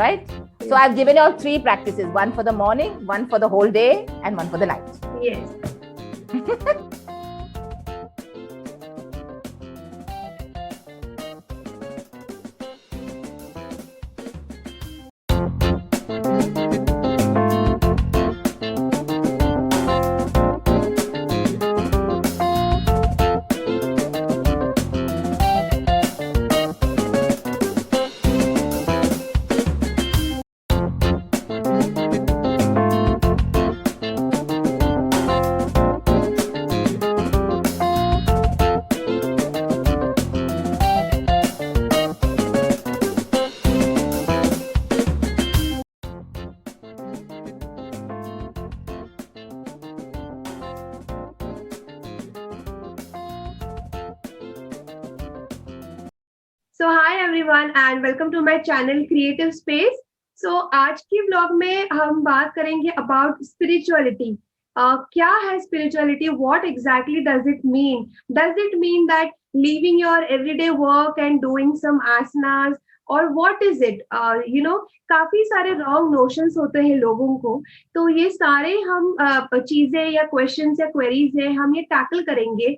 right? So I've given you all 3 practices, one for the morning, one for the whole day, and one for the night. Yes. So hi everyone and welcome to my channel Creative Space. So आज की blog में हम बात करेंगे about spirituality. क्या है spirituality? What exactly does it mean? Does it mean that leaving your everyday work and doing some asanas? और what is it? काफी सारे wrong notions होते हैं लोगों को. तो ये सारे हम चीजें या questions या queries हैं हम ये tackle करेंगे.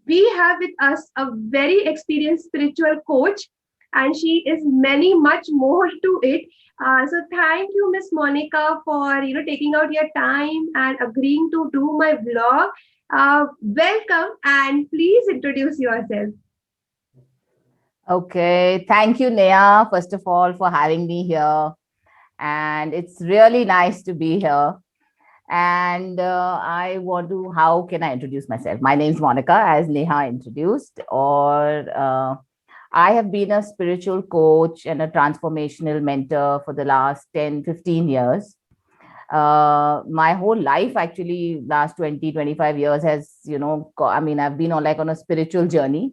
We have with us a very experienced spiritual coach, and she is many much more to it. So thank you, Miss Monica, for taking out your time and agreeing to do my vlog. Welcome, and please introduce yourself. Okay, thank you, Neha, first of all, for having me here. And it's really nice to be here. And how can I introduce myself? My name is Monica, as Neha introduced, or I have been a spiritual coach and a transformational mentor for the last 10, 15 years. My whole life, actually, last 20, 25 years has, I've been on a spiritual journey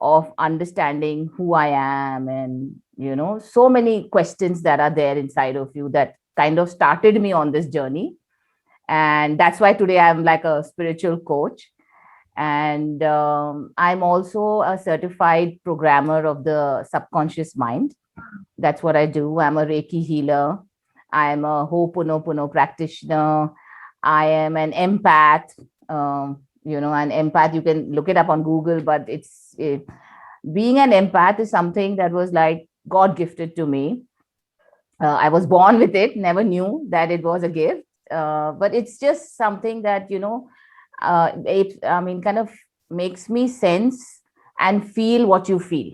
of understanding who I am, and, so many questions that are there inside of you that kind of started me on this journey. And that's why today I'm like a spiritual coach. And I'm also a certified programmer of the subconscious mind. That's what I do. I'm a Reiki healer. I'm a Ho'oponopono practitioner. I am an empath. An empath, you can look it up on Google, but being an empath is something that was like God gifted to me. I was born with it, never knew that it was a gift. But it's just something that, kind of makes me sense and feel what you feel.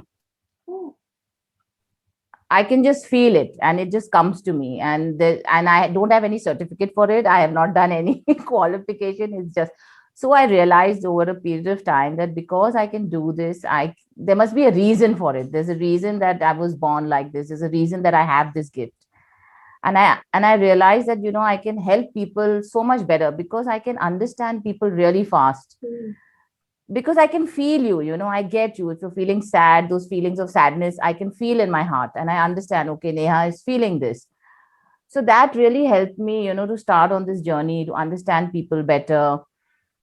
I can just feel it and it just comes to me. And I don't have any certificate for it. I have not done any qualification. It's just, so I realized over a period of time that because I can do this, there must be a reason for it. There's a reason that I was born like this. There's a reason that I have this gift. And I realized that, I can help people so much better because I can understand people really fast. Because I can feel you, I get you. If you're feeling sad, those feelings of sadness, I can feel in my heart. And I understand, okay, Neha is feeling this. So that really helped me, to start on this journey, to understand people better.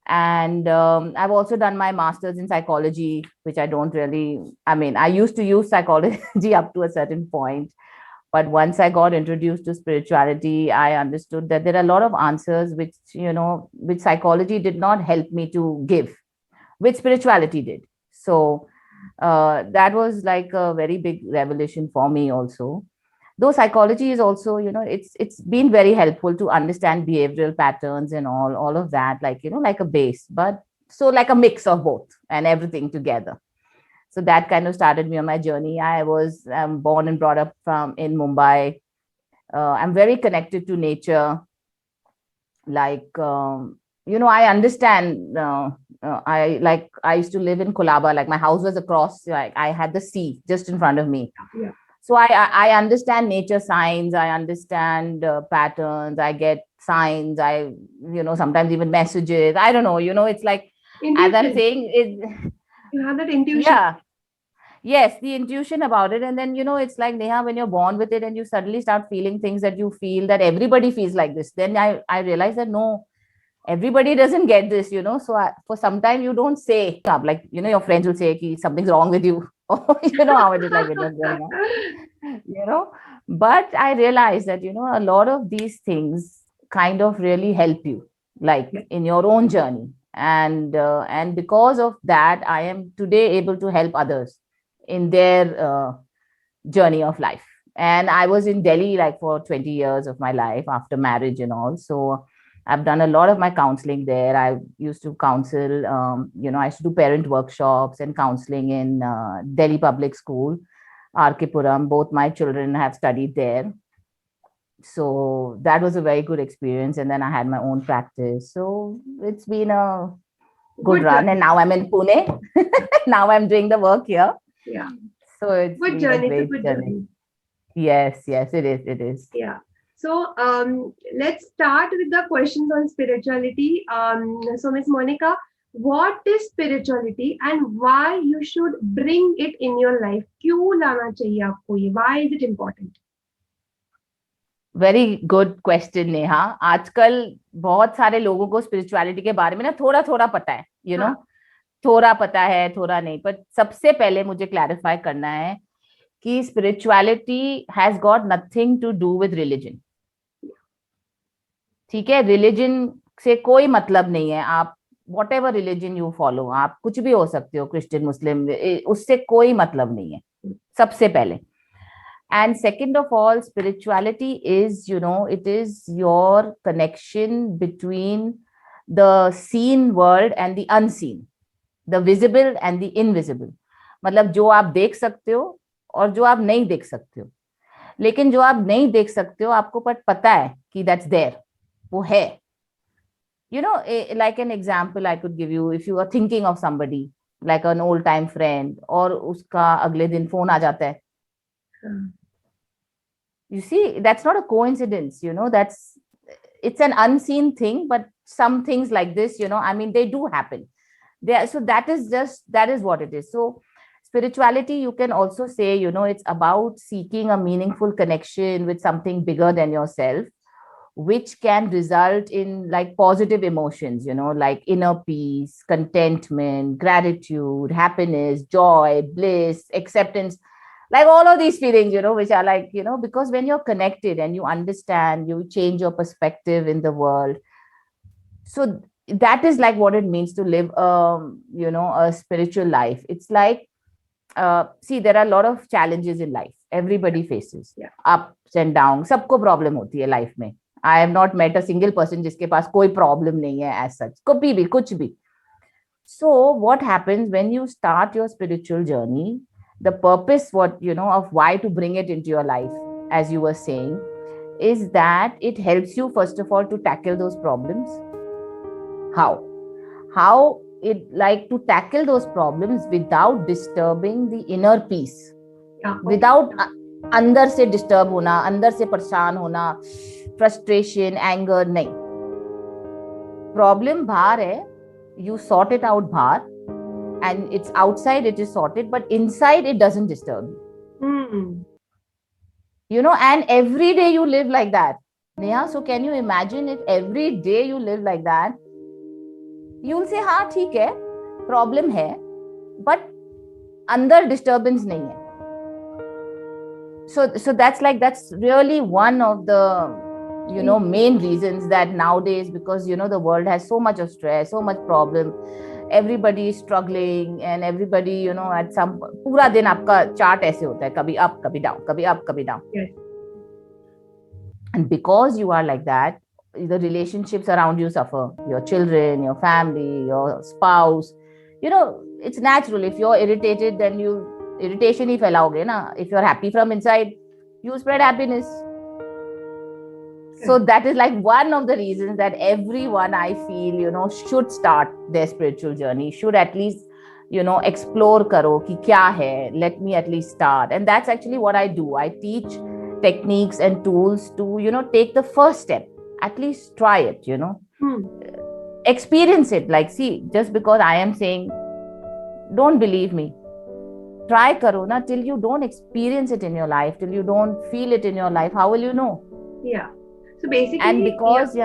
And I've also done my master's in psychology, which I used to use psychology up to a certain point. But once I got introduced to spirituality, I understood that there are a lot of answers which psychology did not help me to give, which spirituality did. So that was like a very big revelation for me also. Though psychology is also, it's been very helpful to understand behavioral patterns and all of that, like a base, but so like a mix of both and everything together. So that kind of started me on my journey. I was born and brought up in Mumbai. I'm very connected to nature. Like, I understand. I used to live in Colaba. Like my house was across. Like I had the sea just in front of me. Yeah. So I understand nature signs. I understand patterns. I get signs. Sometimes even messages. I don't know. It's like, Intuition. as I'm saying, You have that intuition. Yeah. Yes, the intuition about it. And then, it's like, Neha, when you're born with it and you suddenly start feeling things that you feel that everybody feels like this, then I realized that no, everybody doesn't get this, So for some time you don't say, like, your friends will say something's wrong with you. Or, how it is like when you're growing up. you know. But I realized that, a lot of these things kind of really help you, like Yeah. in your own journey. And because of that, I am today able to help others in their journey of life. And I was in Delhi like for 20 years of my life after marriage and all. So I've done a lot of my counseling there. I used to counsel, I used to do parent workshops and counseling in Delhi Public School, RK Puram. Both my children have studied there. So that was a very good experience. And then I had my own practice. So it's been a good Good run. And journey. now I'm in Pune. Now I'm doing the work here. Yeah. So it's Good been a journey. It's a great good journey. journey. Yes, yes, it is. It is. Yeah. So let's start with the questions on spirituality. So Miss Monica, what is spirituality and why you should bring it in your life? क्यों लाना चाहिए आपको ये? Why is it important? Very good question Neha. आजकल बहुत सारे लोगों को स्पिरिचुअलिटी के बारे में ना थोड़ा थोड़ा पता है, हाँ. थोड़ा पता है, थोड़ा नहीं. पर सबसे पहले मुझे क्लैरिफाई करना है कि spirituality has got nothing to do with religion. ठीक है, रिलीजन से कोई मतलब नहीं है. आप whatever religion you follow, आप कुछ भी हो सकते हो, क्रिश्चियन, मुस्लिम, उससे कोई मतलब नहीं है, सबसे पहले. And second of all, spirituality is, it is your connection between the seen world and the unseen, the visible and the invisible. मतलब जो आप देख सकते हो और जो आप नहीं देख सकते हो. लेकिन जो आप नहीं देख सकते हो, आपको पता है कि that's there, वो है. Like an example I could give you, if you are thinking of somebody like an old time friend, और उसका अगले दिन फोन आ जाता है. You see, that's not a coincidence, it's an unseen thing. But some things like this, they do happen there. So that is what it is. So spirituality, you can also say, it's about seeking a meaningful connection with something bigger than yourself, which can result in like positive emotions, like inner peace, contentment, gratitude, happiness, joy, bliss, acceptance, like all of these feelings, which are like, because when you're connected and you understand, you change your perspective in the world. So that is like what it means to live, a spiritual life. It's like, see, there are a lot of challenges in life. Everybody faces ups and downs. सबको problem होती है life में. I have not met a single person जिसके पास कोई problem नहीं है as such. कभी भी, कुछ भी. So what happens when you start your spiritual journey? The purpose, of why to bring it into your life, as you were saying, is that it helps you, first of all, to tackle those problems. How it like to tackle those problems without disturbing the inner peace, without अंदर से disturb होना, अंदर से परेशान होना, frustration, anger, नहीं. Problem बाहर है, you sort it out बाहर, and it's outside, it is sorted, but inside it doesn't disturb you. And every day you live like that, Neha. So can you imagine if every day you live like that? You'll say, हाँ ठीक है, problem है, but अंदर disturbance नहीं है. So that's really one of the main reasons that nowadays, because the world has so much of stress, so much problem, everybody is struggling, and everybody at some पूरा दिन आपका chart ऐसे होता है, कभी अप कभी डाउन, कभी up कभी down. And because you are like that, the relationships around you suffer, your children, your family, your spouse. It's natural. If you're irritated, then irritation ही फैलाओगे ना. If you're happy from inside, you spread happiness. So that is like one of the reasons that everyone, I feel, should start their spiritual journey, should at least, explore karo ki kya hai, let me at least start. And that's actually what I do. I teach techniques and tools to, take the first step, at least try it, experience it. Like, see, just because I am saying, don't believe me, try karo na, till you don't experience it in your life, till you don't feel it in your life, how will you know? Yeah. So basically, and because So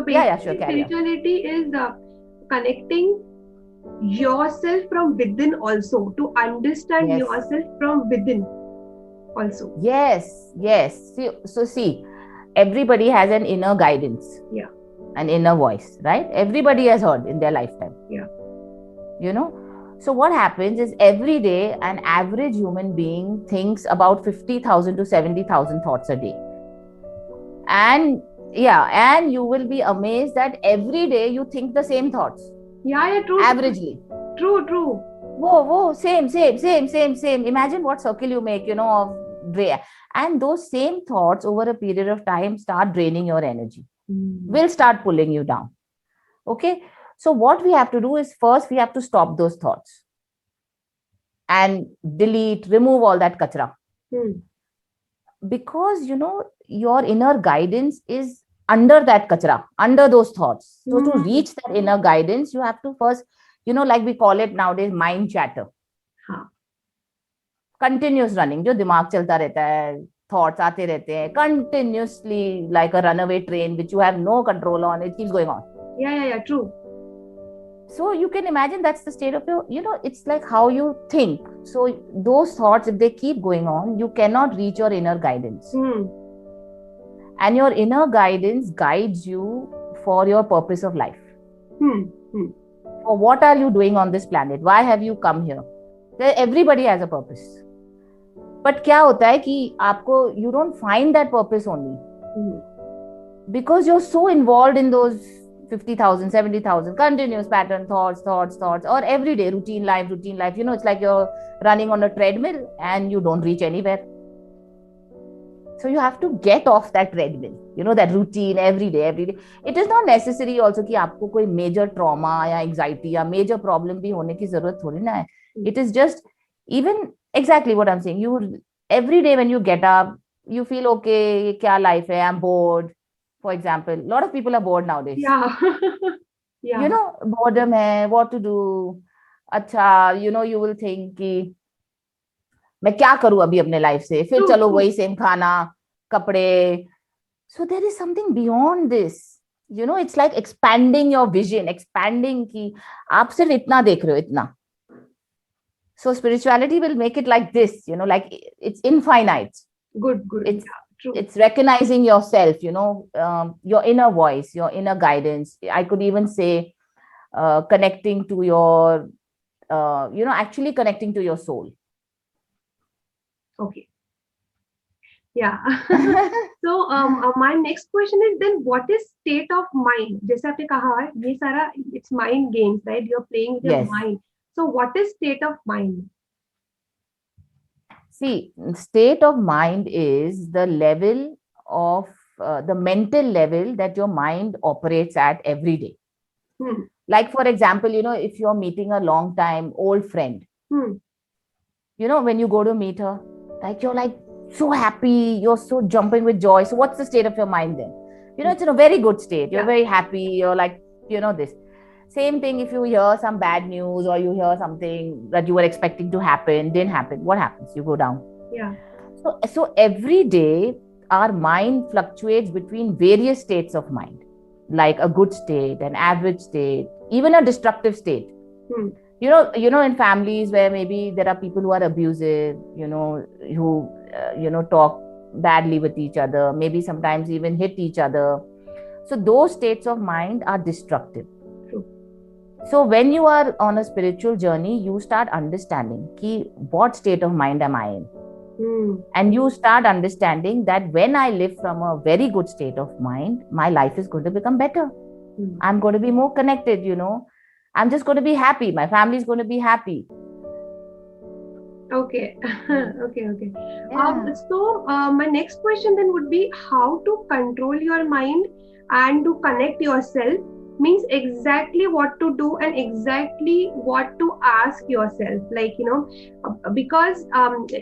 sure, spirituality is connecting yourself from within, also to understand yourself from within. also. Yes. See, everybody has an inner guidance. Yeah. An inner voice, right? Everybody has heard in their lifetime. Yeah. You know, so what happens is every day an average human being thinks about 50,000 to 70,000 thoughts a day. And and you will be amazed that every day you think the same thoughts. Yeah, true. Averagely. True. Whoa, same. Imagine what circle you make, of drain. And those same thoughts over a period of time start draining your energy, will start pulling you down. Okay. So what we have to do is first we have to stop those thoughts and remove all that kachra. Because, your inner guidance is under that kachra, under those thoughts. So to reach that inner guidance, you have to first, like we call it nowadays, mind chatter. Continuous running, जो दिमाग चलता रहता है, thoughts आते रहते हैं continuously, like a runaway train which you have no control on. It keeps going on. Yeah, true. So you can imagine that's the state of your, it's like how you think. So those thoughts, if they keep going on, you cannot reach your inner guidance. And your inner guidance guides you for your purpose of life. For what are you doing on this planet? Why have you come here? Everybody has a purpose. But क्या होता है कि आपको, you don't find that purpose only. Because you're so involved in those 50,000, 70,000 continuous pattern thoughts, or everyday routine life. It's like you're running on a treadmill and you don't reach anywhere. So you have to get off that treadmill, that routine every day. It is not necessary also कि आपको कोई major trauma या anxiety या major problem भी होने की जरूरत थोड़ी ना है. It is just even exactly what I'm saying. You every day when you get up, you feel okay, क्या life है, I'm bored. For example, a lot of people are bored nowadays. Yeah. Boredom hai, what to do. अच्छा, you will think कि मैं क्या करूं अभी अपने life से, फिर चलो वही सेम खाना, कपड़े. So there is something beyond this. It's like expanding your vision, expanding कि आप सिर्फ इतना देख रहे हो, इतना. So spirituality will make it like this, like it's infinite. Good. It's recognizing yourself, your inner voice, your inner guidance. I could even say connecting to your, actually connecting to your soul. Okay. Yeah. So my next question is then, what is state of mind? जैसे आपने कहा ये सारा it's mind games, right? You're playing with your mind. So what is state of mind? See, state of mind is the level of the mental level that your mind operates at every day. Like, for example, if you're meeting a long time old friend, when you go to meet her, like you're like so happy, you're so jumping with joy. So what's the state of your mind then? It's in a very good state. You're very happy. You're like, this. Same thing if you hear some bad news or you hear something that you were expecting to happen, didn't happen. What happens? You go down. Yeah. So every day, our mind fluctuates between various states of mind, like a good state, an average state, even a destructive state. In families where maybe there are people who are abusive, who, talk badly with each other, maybe sometimes even hit each other. So those states of mind are destructive. So when you are on a spiritual journey, you start understanding what state of mind am I in? And you start understanding that when I live from a very good state of mind, my life is going to become better. I'm going to be more connected, I'm just going to be happy. My family is going to be happy. Okay. Okay. So my next question then would be how to control your mind and to connect yourself. Means exactly what to do and exactly what to ask yourself, like because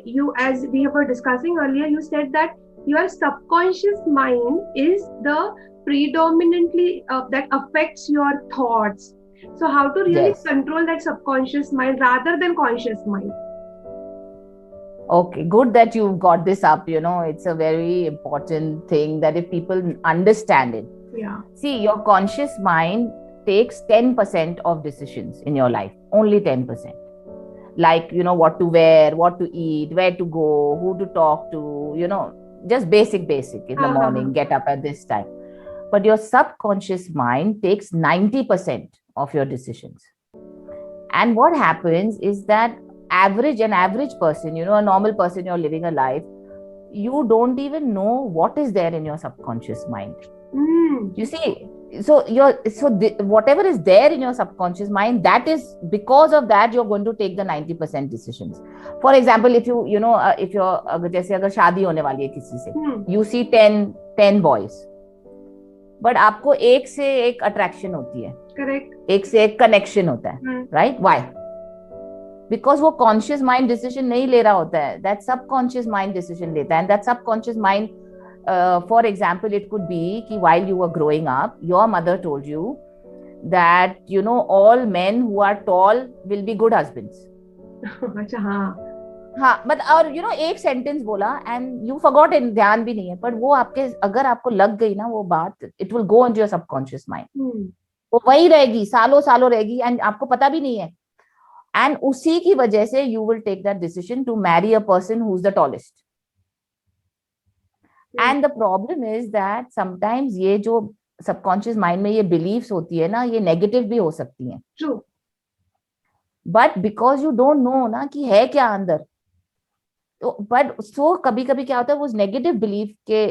you, as we were discussing earlier, you said that your subconscious mind is the predominantly that affects your thoughts. So how to really control that subconscious mind rather than conscious mind? Okay, good that you've got this up. It's a very important thing that if people understand it. Yeah. See, your conscious mind takes 10% of decisions in your life, only 10%. like, what to wear, what to eat, where to go, who to talk to, just basic in the हाँ हाँ हाँ. morning, get up at this time. But your subconscious mind takes 90% of your decisions. And what happens is that an average person, a normal person, you're living a life, you don't even know what is there in your subconscious mind. You see, whatever is there in your subconscious mind, that is because of that you're going to take the 90% decisions. For example, if if you're जैसे अगर शादी होने वाली है किसी से, you see 10 boys, but आपको एक से एक अट्रैक्शन होती है, करेक्ट, एक से एक कनेक्शन होता है, राइट? व्हाई? बिकॉज वो कॉन्शियस माइंड डिसीजन नहीं ले रहा होता है, दैट सबकॉन्शियस माइंड डिसीजन लेता है. And that subconscious mind, for example, it could be कि while you were growing up, your mother told you that all men who are tall will be good husbands. अच्छा, हाँ हाँ, but और एक sentence बोला and you forgot it, ध्यान भी नहीं है, पर वो आपके, अगर आपको लग गई ना वो बात, it will go into your subconscious mind. वो वही रहेगी, सालों सालों रहेगी, एंड आपको पता भी नहीं है. एंड उसी की वजह से you will take that decision to marry a person who is the tallest. And the problem is that sometimes ये जो सबकॉन्शियस माइंड में ये बिलीव्स होती है ना, ये नेगेटिव भी हो सकती हैं. True. But because you don't know ना कि है क्या अंदर, तो बट कभी कभी क्या होता है, वो नेगेटिव बिलीफ के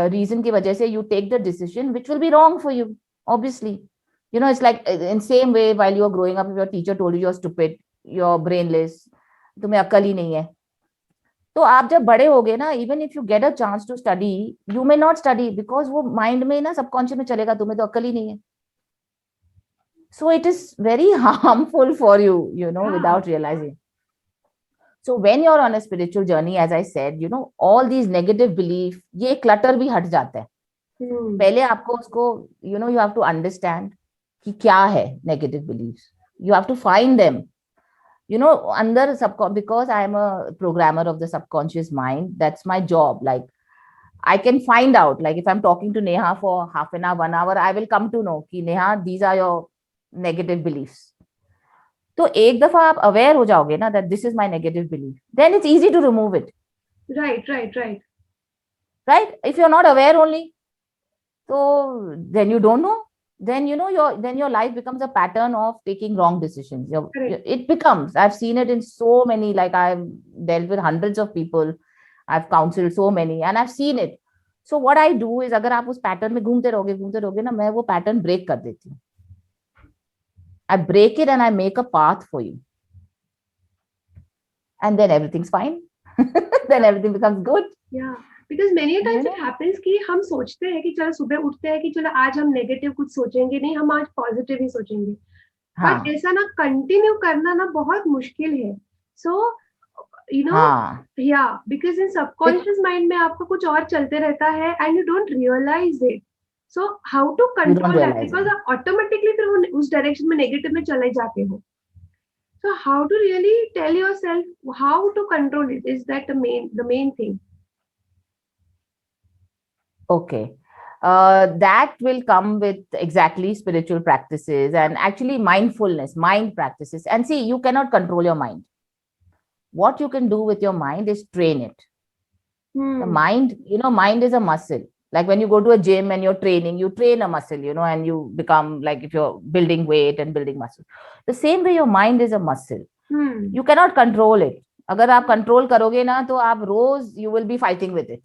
रीजन की वजह से you take the decision which will be wrong for you, obviously. It's like in same way while you are growing up, your teacher told you are stupid, you are brainless, तुम्हें अक्ल ही नहीं है. तो आप जब बड़े हो गए ना, even if you get a chance to study, you may not study because वो माइंड में ना सबकॉन्शियस में चलेगा, तुम्हें तो अक्ल ही नहीं है. So it is very harmful for you, without realizing. So when you're on a spiritual journey, as I said, all these negative beliefs, ये clutter भी हट जाता है. पहले आपको उसको, you have to understand कि क्या है negative beliefs. You have to find them. Under because I am a programmer of the subconscious mind, that's my job. Like, I can find out, like if I'm talking to Neha for half an hour, 1 hour, I will come to know कि Neha, these are your negative beliefs. तो एक दफा आप aware हो जाओगे ना that this is my negative belief, then it's easy to remove it. Right? If you're not aware only, so then you don't know. Then your life becomes a pattern of taking wrong decisions. It becomes. I've seen it in so many. Like, I've dealt with hundreds of people. I've counseled so many, and I've seen it. So what I do is, अगर आप उस pattern में घूमते रहोगे ना, मैं वो pattern break कर देती हूँ. I break it and I make a path for you. And then everything's fine. Then everything becomes good. Yeah. Because many a times it happens कि हम सोचते हैं कि चलो सुबह उठते हैं कि चलो आज हम नेगेटिव कुछ सोचेंगे नहीं, हम आज पॉजिटिव ही सोचेंगे. बट ऐसा ना कंटिन्यू करना ना बहुत मुश्किल है. सो because in subconscious mind में आपका कुछ और चलते रहता है and you don't realize it. So how to control that? Because automatically फिर वो उस डायरेक्शन में नेगेटिव में चले जाते हो. So how to really tell yourself how to control it? Is that the main thing? Okay. That will come with exactly spiritual practices and actually mindfulness, mind practices. And see, you cannot control your mind. What you can do with your mind is train it. The mind, mind is a muscle. Like when you go to a gym and you're training, you train a muscle, and you become, like, if you're building weight and building muscle. The same way your mind is a muscle. You cannot control it. अगर आप control करोगे ना, तो आप रोज you will be fighting with it.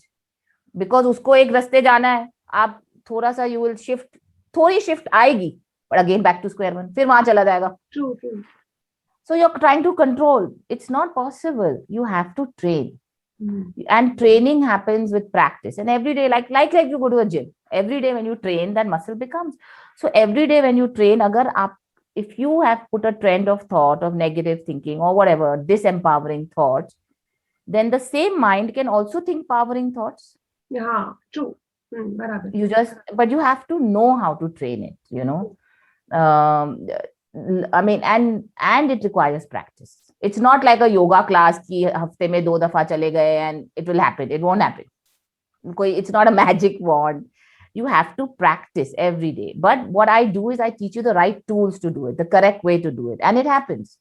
Because उसको एक रास्ते जाना है, आप थोड़ा सा you will shift, थोड़ी shift आएगी, but again back to square one, फिर वहां चला जाएगा. True. So you're trying to control. It's not possible. You have to train. And training happens with practice. And every day, like you go to a gym, every day when you train, that muscle becomes. So every day when you train, if you have put a trend of thought of negative thinking or whatever, disempowering thoughts, then the same mind can also think powering thoughts. Yeah, true. But you have to know how to train it, I mean, and it requires practice. It's not like a yoga class कि हफ्ते में 2 दफा चले गए and it will happen. It won't happen. It's not a magic wand. You have to practice every day. But what I do is I teach you the right tools to do it, the correct way to do it, and it happens.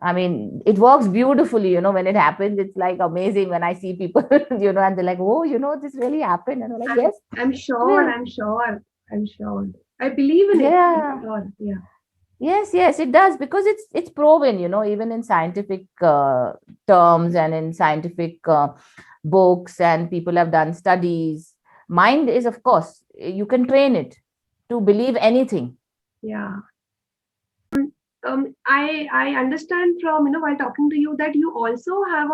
I mean, it works beautifully, when it happens. It's like amazing when I see people, and they're like, oh, this really happened. And I'm like, I'm yes, I'm it sure, will. I'm sure, I'm sure. I believe in it. I'm Yeah. sure. Yeah. Yes, it does, because it's proven, even in scientific terms and in scientific books, and people have done studies. Mind is, of course, you can train it to believe anything. Yeah. I understand from while talking to you that you also have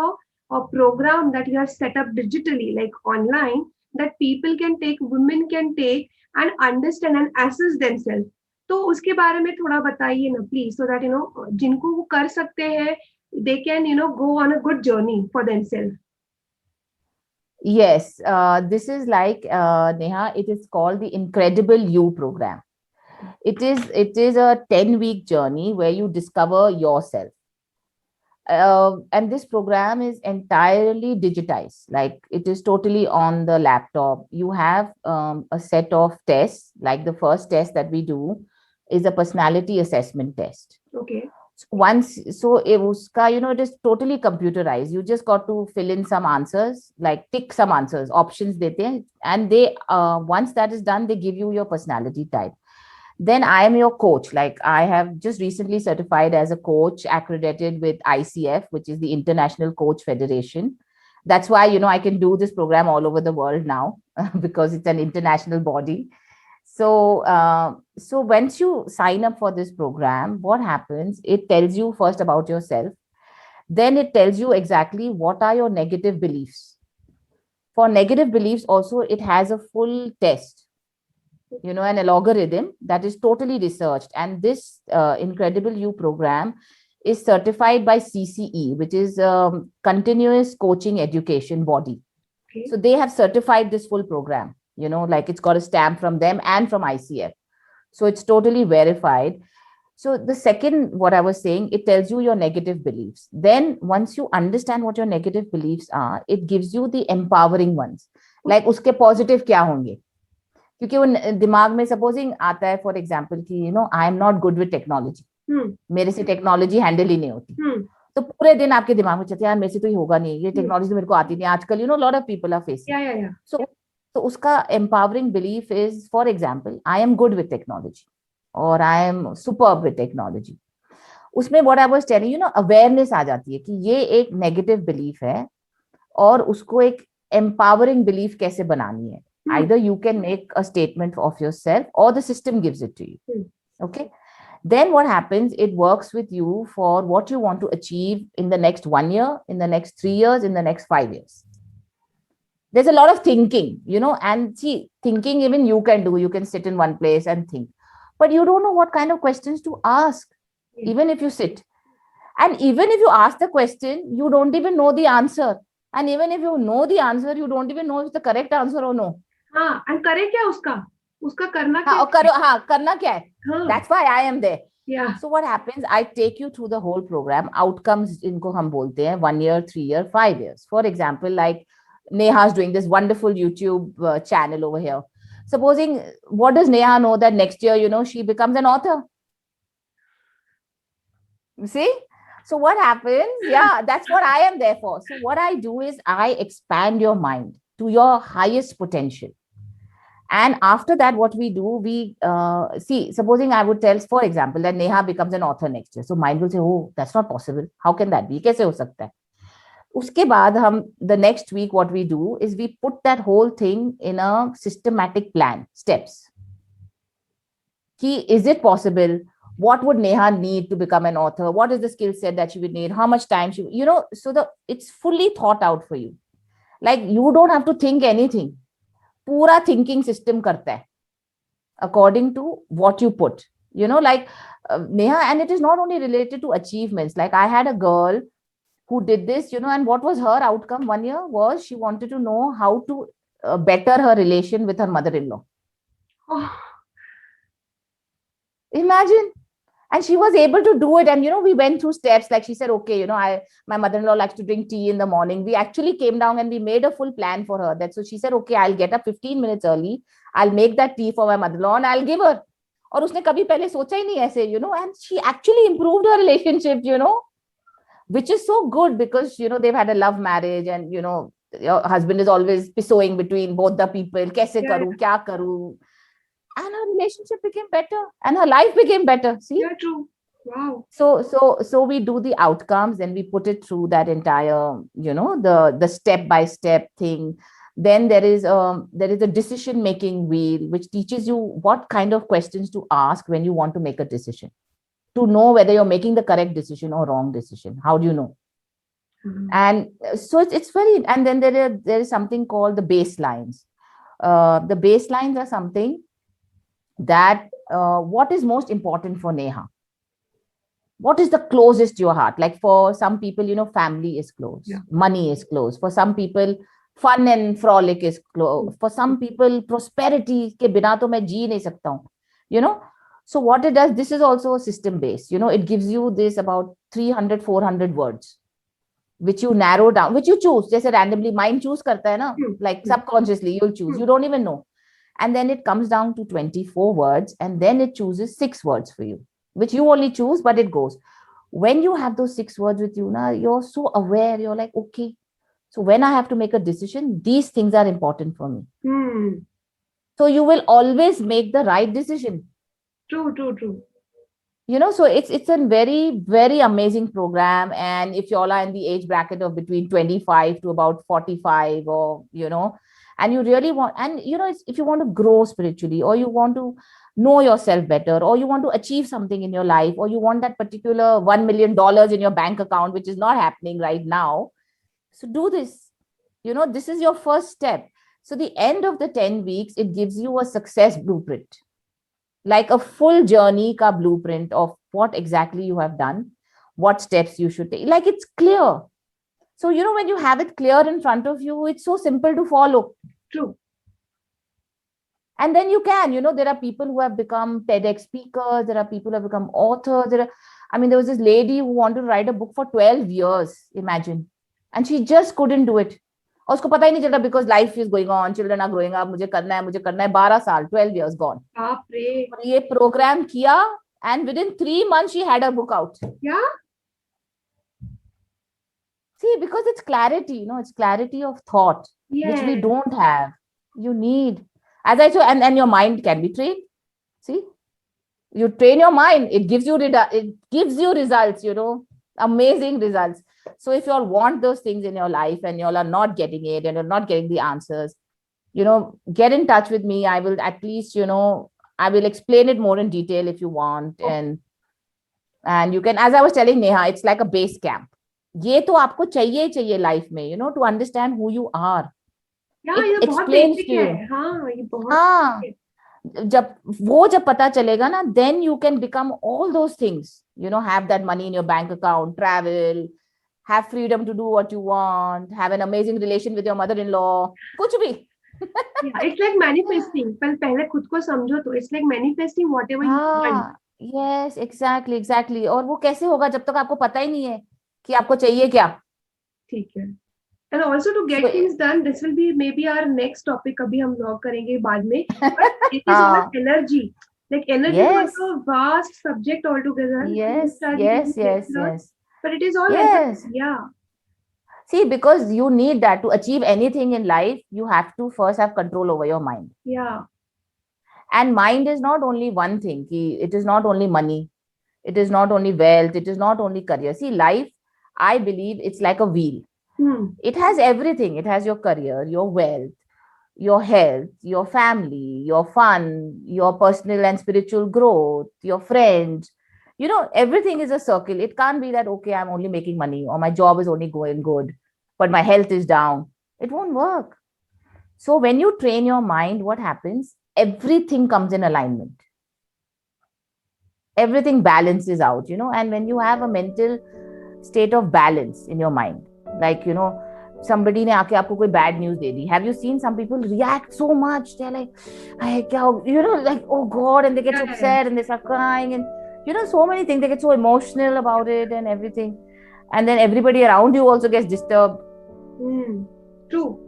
a program that you have set up digitally, like online, that people can take, women can take and understand and assess themselves. तो उसके बारे में थोड़ा बताइए ना please, so that जिनको वो कर सकते हैं, they can go on a good journey for themselves. Yes, this is like, Neha, it is called the Incredible You program. It is a 10-week journey where you discover yourself. And this program is entirely digitized, like it is totally on the laptop. You have a set of tests. Like the first test that we do is a personality assessment test. Okay. So once, so it is totally computerized. You just got to fill in some answers, like tick some answers, options dete hain, and they once that is done, they give you your personality type. Then I am your coach. Like I have just recently certified as a coach, accredited with ICF, which is the International Coach Federation. That's why, I can do this program all over the world now, because it's an international body. So once you sign up for this program, what happens? It tells you first about yourself. Then it tells you exactly what are your negative beliefs. For negative beliefs also, it has a full test, an algorithm that is totally researched. And this Incredible You program is certified by CCE, which is continuous coaching education body. Okay. So they have certified this full program, like it's got a stamp from them and from ICF. So it's totally verified. So the second, what I was saying, it tells you your negative beliefs. Then once you understand what your negative beliefs are, it gives you the empowering ones. Like उसके positive क्या होंगे? क्योंकि वो दिमाग में supposing आता है, for example कि I am not good with technology, मेरे से टेक्नोलॉजी हैंडल ही नहीं होती, तो पूरे दिन आपके दिमाग में चलते यार मेरे से तो ये होगा नहीं, ये टेक्नोलॉजी तो मेरे को आती नहीं आजकल, lot of people are facing. So उसका empowering belief is, for example, I am good with technology और I am superb with technology. उसमें what I was telling awareness आ जाती है कि ये एक नेगेटिव बिलीफ है और उसको एक एम्पावरिंग बिलीफ कैसे बनानी है. Either you can make a statement of yourself or the system gives it to you. Okay. Then what happens? It works with you for what you want to achieve in the next 1 year, in the next 3 years, in the next 5 years. There's a lot of thinking, and see, thinking even you can do. You can sit in one place and think, but you don't know what kind of questions to ask, even if you sit. And even if you ask the question, you don't even know the answer. And even if you know the answer, you don't even know if it's the correct answer or no. हाँ, and करे क्या उसका करना हाँ, क्या करना क्या है. That's why I am there. Yeah. So what happens? I take you through the whole program. Outcomes इनको हम बोलते हैं 1 year, 3 year, 5 years. For example, like Neha is doing this wonderful YouTube channel over here. Supposing, what does Neha know that next year, she becomes an author? See? So what happens? Yeah, that's what I am there for. So what I do is I expand your mind to your highest potential. And after that, what we do, we see, supposing I would tell, for example, that Neha becomes an author next year. So mind will say, oh, that's not possible. How can that be? कैसे हो सकता है? उसके बाद हम, the next week, what we do is we put that whole thing in a systematic plan, steps. Is it possible? What would Neha need to become an author? What is the skill set that she would need? How much time she, so it's fully thought out for you. Like you don't have to think anything. पूरा thinking system करता है according to what you put, like Neha. And it is not only related to achievements. Like I had a girl who did this, and what was her outcome 1 year was she wanted to know how to better her relation with her mother-in-law. Imagine. And she was able to do it. And, we went through steps. Like she said, okay, my mother-in-law likes to drink tea in the morning. We actually came down and we made a full plan for her. So she said, okay, I'll get up 15 minutes early. I'll make that tea for my mother-in-law and I'll give her. और उसने कभी पहले सोचा ही नहीं ऐसे, and she actually improved her relationship, which is so good because, they've had a love marriage, and, your husband is always pissing between both the people. Kaise Yeah, karu, kya karu? And her relationship became better and her life became better. See? yeah, true. Wow. So we do the outcomes and we put it through that entire, the step by step thing. Then there is a decision making wheel which teaches you what kind of questions to ask when you want to make a decision, to know whether you're making the correct decision or wrong decision. How do you know? And so it's very, and then there is something called the baselines. The baselines are something that, what is most important for Neha? What is the closest to your heart? Like for some people, family is close, money is close. For some people, fun and frolic is close. For some people, prosperity ke bina to main jee nahi sakta hu. So what it does, this is also a system based. It gives you this about 300, 400 words, which you narrow down, which you choose. Just randomly, mind choose karta hai na, like subconsciously you'll choose. You don't even know. And then it comes down to 24 words, and then it chooses 6 words for you, which you only choose, but it goes. When you have those 6 words with you, now you're so aware. You're like, okay, so when I have to make a decision, these things are important for me. So you will always make the right decision. True. So it's a very, very amazing program. And if you all are in the age bracket of between 25 to about 45, or, and you really want, and, if you want to grow spiritually, or you want to know yourself better, or you want to achieve something in your life, or you want that particular $1 million in your bank account, which is not happening right now. So do this. This is your first step. So the end of the 10 weeks, it gives you a success blueprint, like a full journey ka blueprint of what exactly you have done, what steps you should take. Like, it's clear. So, when you have it clear in front of you, it's so simple to follow. True. And then you can, there are people who have become TEDx speakers. There are people who have become authors. There was this lady who wanted to write a book for 12 years, imagine. And she just couldn't do it. और उसको पता ही नहीं चलता, because life is going on, children are growing up, मुझे करना है 12 साल, 12 years gone. बाप रे. और ये program किया, and within 3 months she had her book out. Yeah. See, because it's clarity, it's clarity of thought, which we don't have. You need, as I said, and your mind can be trained. See, you train your mind, it gives you results, amazing results. So if you all want those things in your life and you all are not getting it and you're not getting the answers, get in touch with me. I will at least, I will explain it more in detail if you want. And you can, as I was telling Neha, it's like a base camp. ये तो आपको चाहिए life में, to understand who you are. It explains to you. जब पता चलेगा ना, then you can become all those things. Have that money in your bank account, travel, have freedom to do what you want, have an amazing relation with your mother-in-law, कुछ भी. It's like manifesting. पहले खुद को समझो तो it's like manifesting whatever you want. Yes, exactly. और वो कैसे होगा जब तक आपको पता ही नहीं है कि आपको चाहिए क्या. ठीक है. And also to get things done, this will be maybe our next topic. अभी हम vlog करेंगे बाद में. But it is about energy. Like energy is also a vast subject altogether. Yes. But it is all energy. Yeah. See, because you need that to achieve anything in life, you have to first have control over your mind. Yeah. And mind is not only one thing. It is not only money. It is not only wealth. It is not only career. See, life, I believe it's like a wheel. It has everything. It has your career, your wealth, your health, your family, your fun, your personal and spiritual growth, your friends. Everything is a circle. It can't be that, okay, I'm only making money or my job is only going good, but my health is down. It won't work. So when you train your mind, what happens? Everything comes in alignment. Everything balances out, and when you have a mental state of balance in your mind, like, somebody ने आके आपको कोई bad news they the. Have you seen some people react so much? They're like, like, oh God, and they get so upset and they start crying and, so many things. They get so emotional about it and everything. And then everybody around you also gets disturbed. True.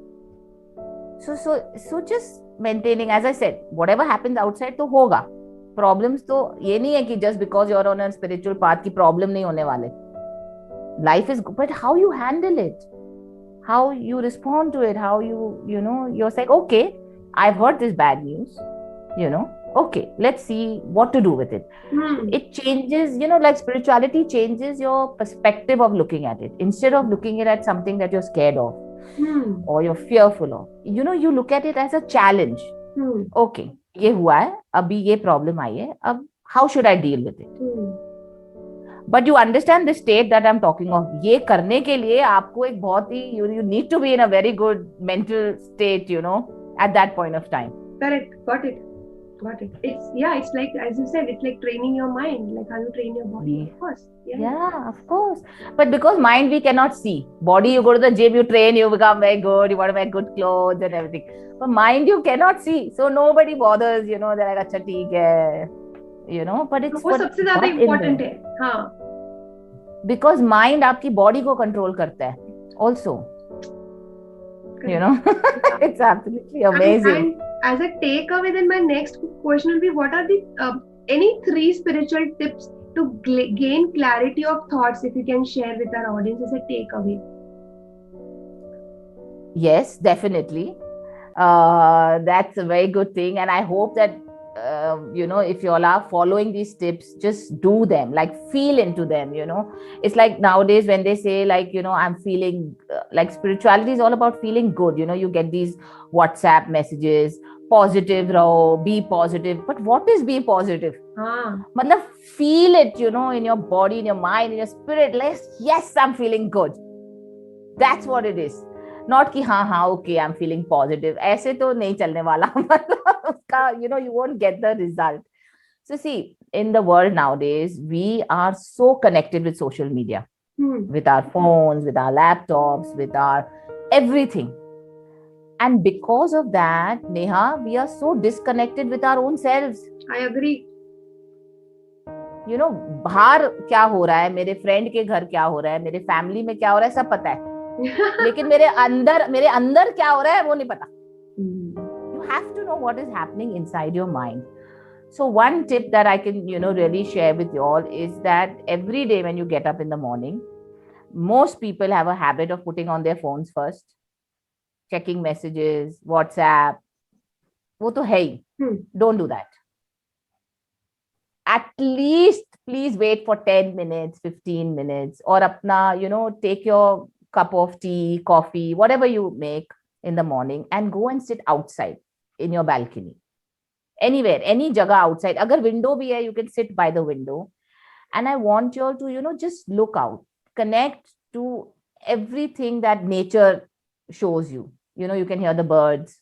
So just maintaining, as I said, whatever happens outside तो होगा. Problems तो ये नहीं है कि just because you're on a spiritual path की problem नहीं होने वाले. life is good, but how you handle it, how you respond to it, how you're like, okay, I've heard this bad news, okay, let's see what to do with it. It changes, like spirituality changes your perspective of looking at it. Instead of looking at something that you're scared of or you're fearful of, you look at it as a challenge. Okay, ये हुआ है, अभी ये problem आई है, अब how should I deal with it? But you understand the state that I'm talking of. ये करने के लिए आपको एक बहुत ही you need to be in a very good mental state, at that point of time. Correct. Got it. It's like, as you said, it's like training your mind, like how you train your body. Of course. Yeah, of course. But because mind we cannot see. Body, you go to the gym, you train, you become very good, you want to wear good clothes and everything. But mind you cannot see. So nobody bothers, they're like, अच्छा ठीक है, but it's वो सबसे ज़्यादा important है. हाँ. Because mind आपकी body को control करता है also. It's absolutely amazing. And as a takeaway, then my next question will be, what are the any 3 spiritual tips to gain clarity of thoughts, if you can share with our audience as a takeaway? Yes, definitely. That's a very good thing, and I hope that if you all are following these tips, just do them, like feel into them. It's like nowadays when they say, like, I'm feeling like spirituality is all about feeling good. You get these WhatsApp messages, positive raho, be positive. But what is be positive? Matlab, feel it, in your body, in your mind, in your spirit, like, yes, I'm feeling good. That's what it is. Not कि हाँ okay, I'm feeling positive. ऐसे तो नहीं चलने वाला. उसका, you won't get the result. So see, in the world nowadays, we are so connected with social media, with our phones, with our laptops, with our everything. And because of that, Neha, we are so disconnected with our own selves. I agree. बाहर क्या हो रहा है, मेरे friend के घर क्या हो रहा है, मेरे फैमिली में क्या हो रहा है, सब पता है. लेकिन मेरे अंदर क्या हो रहा है वो नहीं पता. You have to know what is happening inside your mind. So one tip that I can really share with you all is that every day when you get up in the morning, most people have a habit of putting on their phones first, checking messages, WhatsApp. वो तो है ही. Don't do that. At least please wait for 10 minutes, 15 minutes, or apna, take your cup of tea, coffee, whatever you make in the morning, and go and sit outside in your balcony. Anywhere, any jagah outside. Agar window bhi hai, you can sit by the window. And I want you all to, just look out, connect to everything that nature shows you. You can hear the birds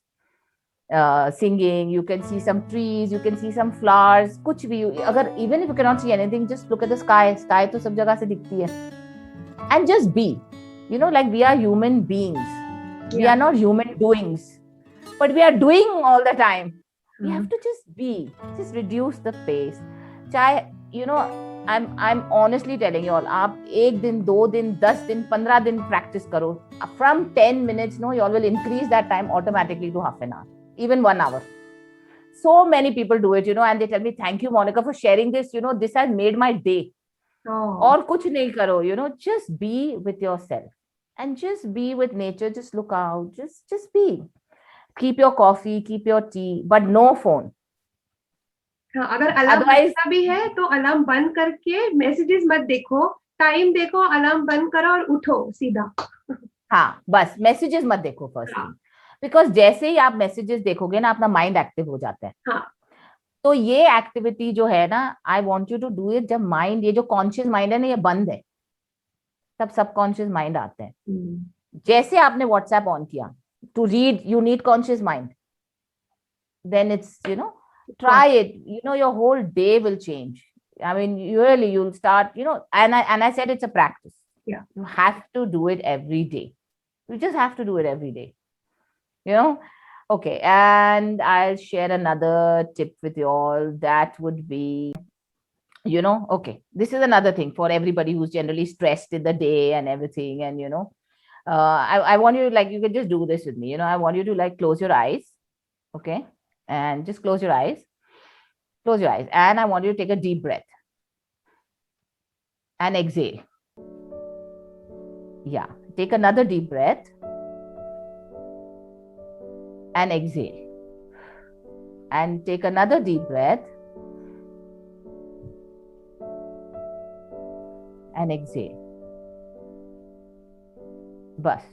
singing, you can see some trees, you can see some flowers, kuch bhi. Even if you cannot see anything, just look at the sky. Sky to sab jagah se dikhti hai. And just be. Like we are human beings. Yeah. We are not human doings. But we are doing all the time. We have to just be. Just reduce the pace. Chahe, I'm honestly telling you all, आप 1 दिन, 2 दिन, 10 दिन, 15 दिन practice करो. From 10 minutes, you all will increase that time automatically to half an hour, even 1 hour. So many people do it, and they tell me, thank you, Monica, for sharing this. This has made my day. और कुछ नहीं करो, just be with yourself and just be with nature. Just look out, just be. Keep your coffee, keep your tea, but no phone. अगर alarm भी है तो alarm बंद करके मैसेजेस मत देखो, टाइम देखो, अलार्म बंद करो और उठो सीधा. हाँ, बस मैसेजेस मत देखो फर्स्ट, बिकॉज जैसे ही आप मैसेजेस देखोगे ना, अपना माइंड एक्टिव हो जाता है. हाँ. तो ये एक्टिविटी जो है ना, I want you to do it जब माइंड, ये जो कॉन्शियस माइंड है ना, ये बंद है, तब सबकॉन्शियस माइंड आते हैं. जैसे आपने व्हाट्सएप ऑन किया to read, you need conscious mind, then it's try it, your whole day will change. I mean, really, you'll start, and I said it's a practice. Yeah, you have to do it every day. You just have to do it every day. Okay, and I'll share another tip with you all. That would be, okay, this is another thing for everybody who's generally stressed in the day and everything. And I want you, like, you can just do this with me. I want you to, like, close your eyes. Okay, and just close your eyes. Close your eyes, and I want you to take a deep breath and exhale. Yeah. Take another deep breath and exhale. And take another deep breath and exhale. Bus.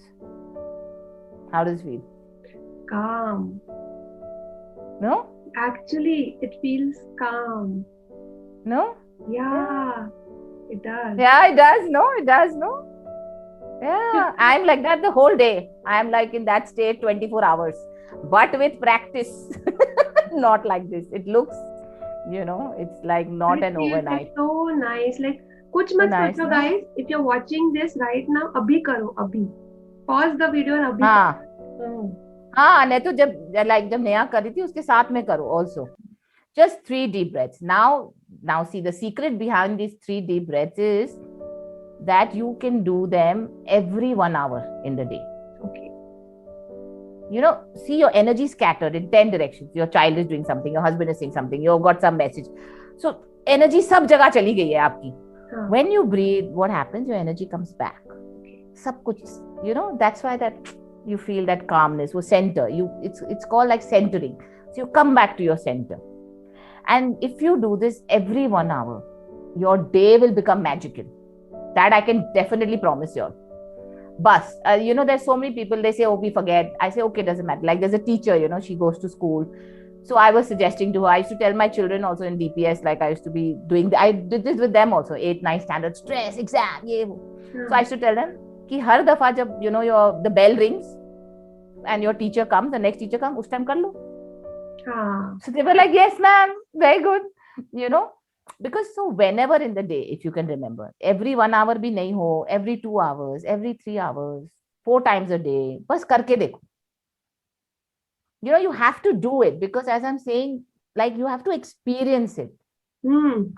How does it feel? Calm. No? Actually, it feels calm. No? Yeah, it does. Yeah, it does. No, it does. No? Yeah, I'm like that the whole day. I'm like in that state 24 hours. But with practice, not like this. It looks, it's like not It an feels like overnight. so nice. Like, कुछ So मत nice, सोचो no? guys. If you're watching this right now, अभी करो अभी. Pause the video and अभी हाँ करो. हाँ, नहीं तो जब नेहा कर रही थी उसके साथ में करो also. Just 3 deep breaths. Now see, the secret behind these 3 deep breaths is that you can do them every 1 hour in the day. Okay. See your energy scattered in 10 directions. Your child is doing something, your husband is saying something, you've got some message. So energy सब जगह चली गई है आपकी. When you breathe, what happens? Your energy comes back. सब कुछ, that's why that you feel that calmness, वो center. It's called like centering. So you come back to your center. And if you do this every 1 hour, your day will become magical. That I can definitely promise you all. Bus, there's so many people, they say, oh, we forget. I say, okay, doesn't matter. Like there's a teacher, she goes to school. So I was suggesting to her, I used to tell my children also in DPS, like I used to be doing, I did this with them also, 8, 9 standard, stress, exam, yeah. So I used to tell them, कि हर दफा जब the bell rings and your teacher comes, the next teacher comes, उस time कर लो. So they were like, yes, ma'am, very good, because so whenever in the day, if you can remember, every 1 hour भी नहीं हो, every 2 hours, every 3 hours, 4 times a day, बस करके देखो. You have to do it, because as I'm saying, like you have to experience it.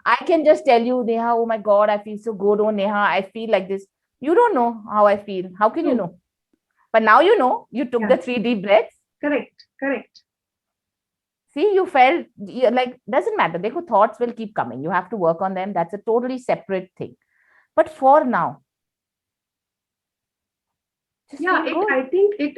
I can just tell you, Neha, oh my God, I feel so good. Oh, Neha, I feel like this. You don't know how I feel. How can you know? But now you know. You took the 3 deep breaths. Correct. See, you felt like, doesn't matter. Dekho, thoughts will keep coming. You have to work on them. That's a totally separate thing. But for now, I think it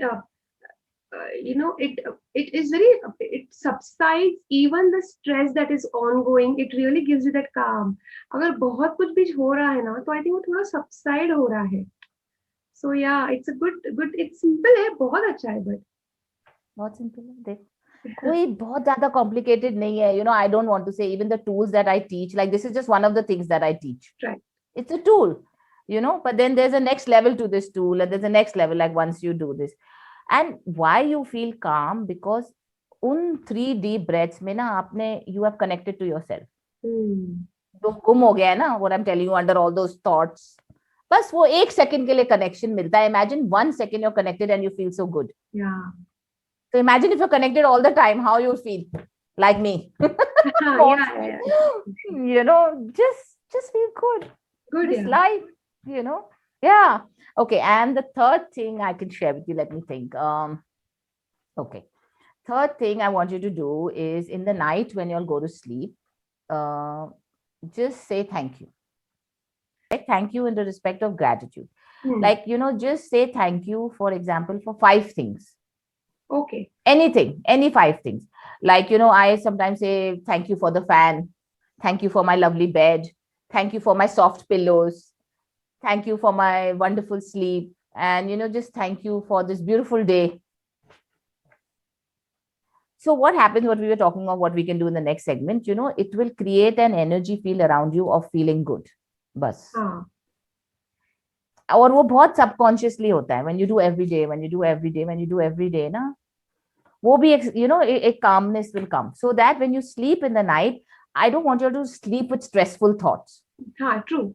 it is very, it subsides even the stress that is ongoing. It really gives you that calm. अगर बहुत कुछ भी हो रहा है ना, तो I think वो थोड़ा subside हो रहा है. So yeah, it's a good, it's simple है, बहुत अच्छा है, but बहुत simple है. देख, कोई बहुत ज़्यादा complicated नहीं है. I don't want to say even the tools that I teach, like this is just one of the things that I teach. Right. It's a tool, but then there's a next level to this tool, and there's a next level, like once you do this. And why you feel calm? Because उन 3 deep breaths में ना you have connected to yourself. तो गुम हो गया है ना, what I'm telling you, under all those thoughts. बस वो 1 second के लिए connection मिलता है. Imagine 1 second you're connected and you feel so good. Yeah. So imagine if you're connected all the time, how you feel. Like me. Yeah. Just feel good. This Yeah. life, Yeah. Okay. And the third thing I can share with you, let me think. Okay. Third thing I want you to do is in the night when you'll go to sleep, just say thank you. Like, thank you in the respect of gratitude. Like, just say thank you, for example, for 5 things. Okay. Anything, any 5 things. Like, I sometimes say thank you for the fan. Thank you for my lovely bed. Thank you for my soft pillows. Thank you for my wonderful sleep. And, just thank you for this beautiful day. So what happens, what we were talking about, what we can do in the next segment, it will create an energy field around you of feeling good. Bas. और वो बहुत subconsciously होता है. When you do every day, ना, वो भी a calmness will come. So that when you sleep in the night, I don't want you to sleep with stressful thoughts. True.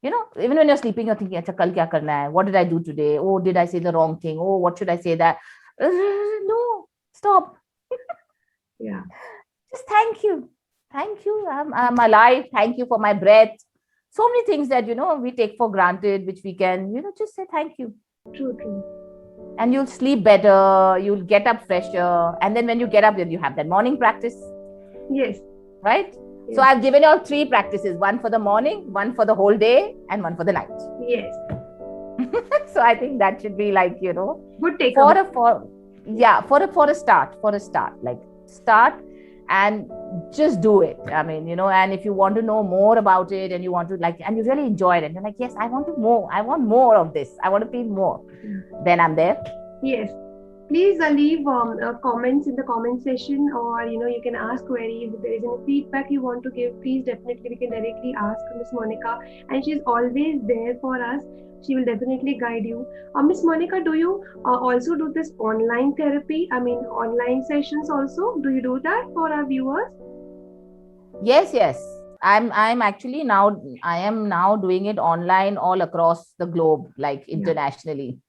Even when you're sleeping, you're thinking, अच्छा कल क्या करना है? What did I do today? Oh, did I say the wrong thing? Oh, what should I say that? No, stop. Yeah. Just thank you. Thank you. I'm alive. Thank you for my breath. So many things that, we take for granted, which we can, just say thank you. True. And you'll sleep better. You'll get up fresher. And then when you get up, then you have that morning practice. Yes. Right? Yes. So I've given you all 3 practices. One for the morning, one for the whole day, and one for the night. Yes. So I think that should be like, you know, Good for takeaway. a for yeah, for a start, like start and just do it. I mean, you know, and if you want to know more about it and you want to like, and you really enjoy it, and you're like, yes, I want to more, I want more of this, I want to feel more, Yeah. then I'm there. Yes. Please leave comments in the comment section, or you can ask queries. If there is any feedback you want to give, please definitely we can directly ask Miss Monica, and she's always there for us. She will definitely guide you. Miss Monica, do you also do this online therapy? I mean, online sessions also. Do you do that for our viewers? Yes, yes. I'm actually now, I am now doing it online all across the globe, like Yeah. internationally.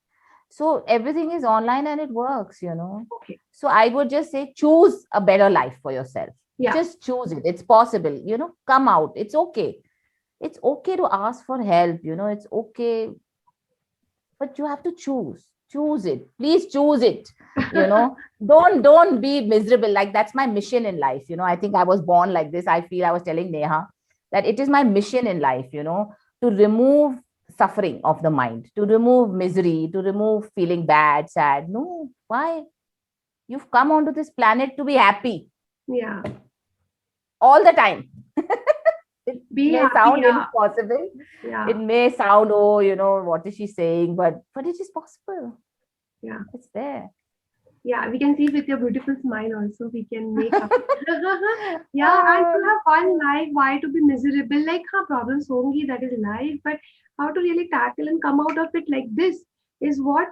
So everything is online and it works, you know. Okay. So I would just say choose a better life for yourself. Yeah. Just choose it. It's possible, you know, come out. It's okay. It's okay to ask for help, you know, it's okay, but you have to choose it, please choose it, you know. Don't be miserable, like that's my mission in life, you know. I think I was born like this. I feel, I was telling Neha that it is my mission in life, you know, to remove suffering of the mind, to remove misery, to remove feeling bad, sad. No, why? You've come onto this planet to be happy Yeah. all the time. It Be may happy. sound Yeah. impossible, it Yeah. may sound, oh, you know, what is she saying, but it is possible. Yeah. It's there. Yeah, we can see with your beautiful smile also, we can make up. Yeah, and to Um, have fun life, why to be miserable? Like, problems hongi, that is life, but how to really tackle and come out of it like this is what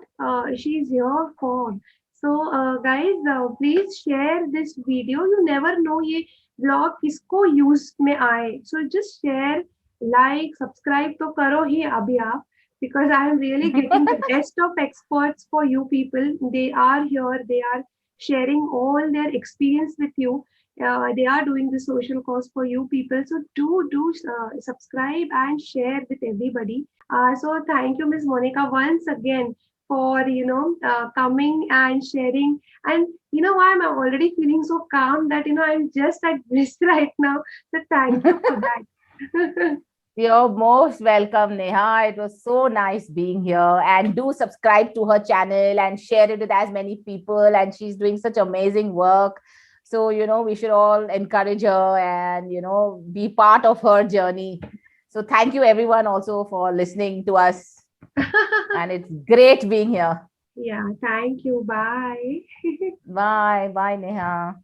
she is here for. So, guys, please share this video. You never know ये vlog किसको use में आए. So just share, like, subscribe तो करो ही अभी आप, because I am really getting the best of experts for you people. They are here, they are sharing all their experience with you. They are doing the social cause for you people. So do subscribe and share with everybody. So thank you, Miss Monica, once again for coming and sharing. And you know why I'm already feeling so calm that I'm just at bliss right now. So thank you for that. you're most welcome, Neha. It was so nice being here. And do subscribe to her channel and share it with as many people. And she's doing such amazing work. So, you know, we should all encourage her and, you know, be part of her journey. So, thank you, everyone, also for listening to us. And it's great being here. Yeah, thank you. Bye. Bye. Bye, Neha.